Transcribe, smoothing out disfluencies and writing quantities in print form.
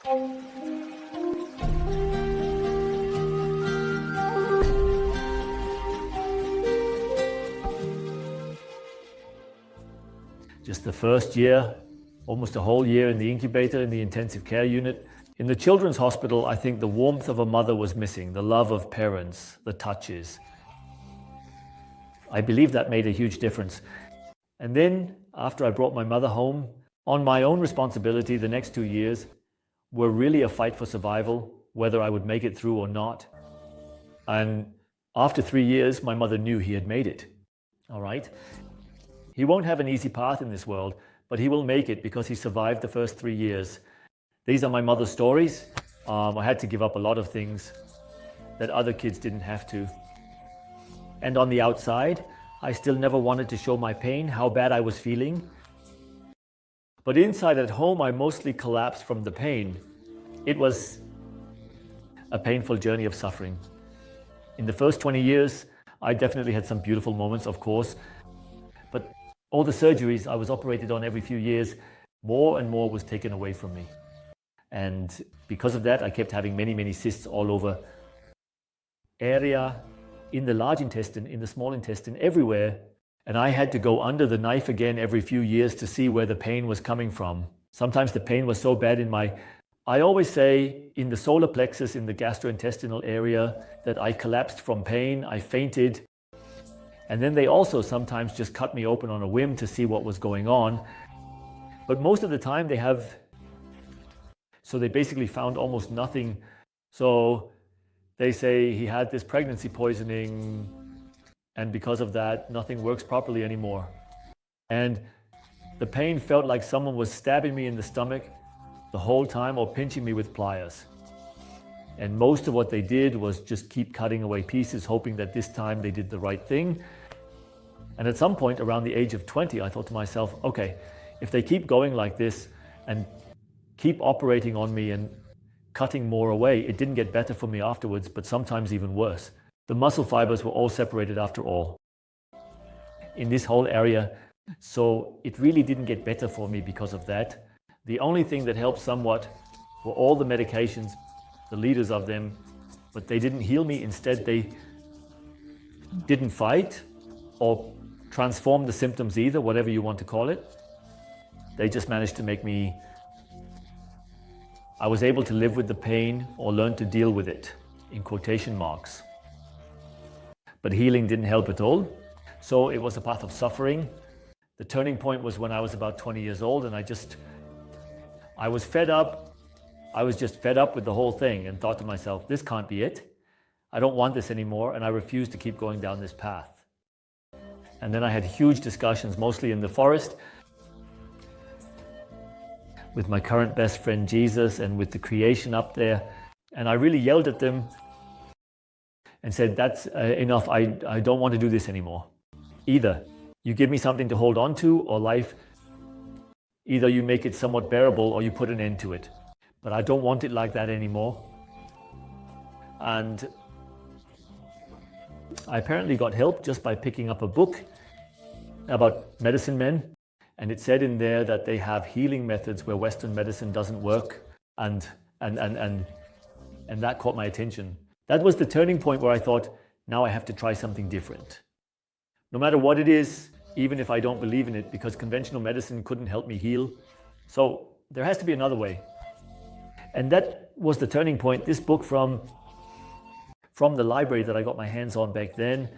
Just the first year, almost a whole year in the incubator, in the intensive care unit. In the children's hospital, I think the warmth of a mother was missing, the love of parents, the touches. I believe that made a huge difference. And then, after I brought my mother home, on my own responsibility, the next 2 years were really a fight for survival, whether I would make it through or not. And after 3 years, my mother knew he had made it. All right? He won't have an easy path in this world, but he will make it because he survived the first 3 years. These are my mother's stories. I had to give up a lot of things that other kids didn't have to. And on the outside, I still never wanted to show my pain, how bad I was feeling. But inside at home, I mostly collapsed from the pain. It was a painful journey of suffering. In the first 20 years, I definitely had some beautiful moments, of course. But all the surgeries I was operated on every few years, more and more was taken away from me. And because of that, I kept having many, many cysts all over area, in the large intestine, in the small intestine, everywhere. And I had to go under the knife again every few years to see where the pain was coming from. Sometimes the pain was so bad I always say in the solar plexus, in the gastrointestinal area, that I collapsed from pain, I fainted. And then they also sometimes just cut me open on a whim to see what was going on. But most of the time so they basically found almost nothing. So they say he had this pregnancy poisoning, and because of that, nothing works properly anymore. And the pain felt like someone was stabbing me in the stomach the whole time or pinching me with pliers. And most of what they did was just keep cutting away pieces, hoping that this time they did the right thing. And at some point around the age of 20, I thought to myself, okay, if they keep going like this and keep operating on me and cutting more away, it didn't get better for me afterwards, but sometimes even worse. The muscle fibers were all separated after all in this whole area. So it really didn't get better for me because of that. The only thing that helped somewhat were all the medications, the leaders of them, but they didn't heal me. Instead, they didn't fight or transform the symptoms either, whatever you want to call it. They just managed to make me, I was able to live with the pain or learn to deal with it, in quotation marks. But healing didn't help at all. So it was a path of suffering. The turning point was when I was about 20 years old, and I was fed up. I was just fed up with the whole thing and thought to myself, this can't be it. I don't want this anymore, and I refuse to keep going down this path. And then I had huge discussions, mostly in the forest, with my current best friend Jesus and with the creation up there. And I really yelled at them and said, that's enough. I don't want to do this anymore. Either you give me something to hold on to, or life, either you make it somewhat bearable or you put an end to it. But I don't want it like that anymore. And I apparently got help just by picking up a book about medicine men. And it said in there that they have healing methods where Western medicine doesn't work. And that caught my attention. That was the turning point where I thought, now I have to try something different. No matter what it is, even if I don't believe in it, because conventional medicine couldn't help me heal. So there has to be another way. And that was the turning point. This book from the library that I got my hands on back then.